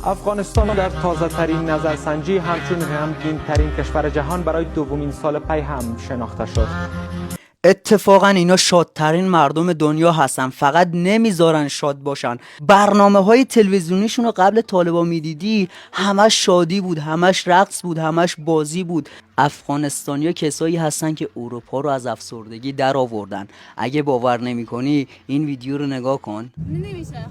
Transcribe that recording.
افغانستان در تازه ترین نظرسنجی همچون غمگین ترین کشور جهان برای دومین سال پی هم شناخته شد. اتفاقا اینا شادترین مردم دنیا هستن، فقط نمیذارن شاد باشن. برنامه‌های تلویزیونیشون رو قبل طالبان میدیدی همش شادی بود، همش رقص بود، همش بازی بود. افغانستانیا کسایی هستن که اروپا رو از افسردگی در آوردن. اگه باور نمی‌کنی این ویدیو رو نگاه کن. نمیشه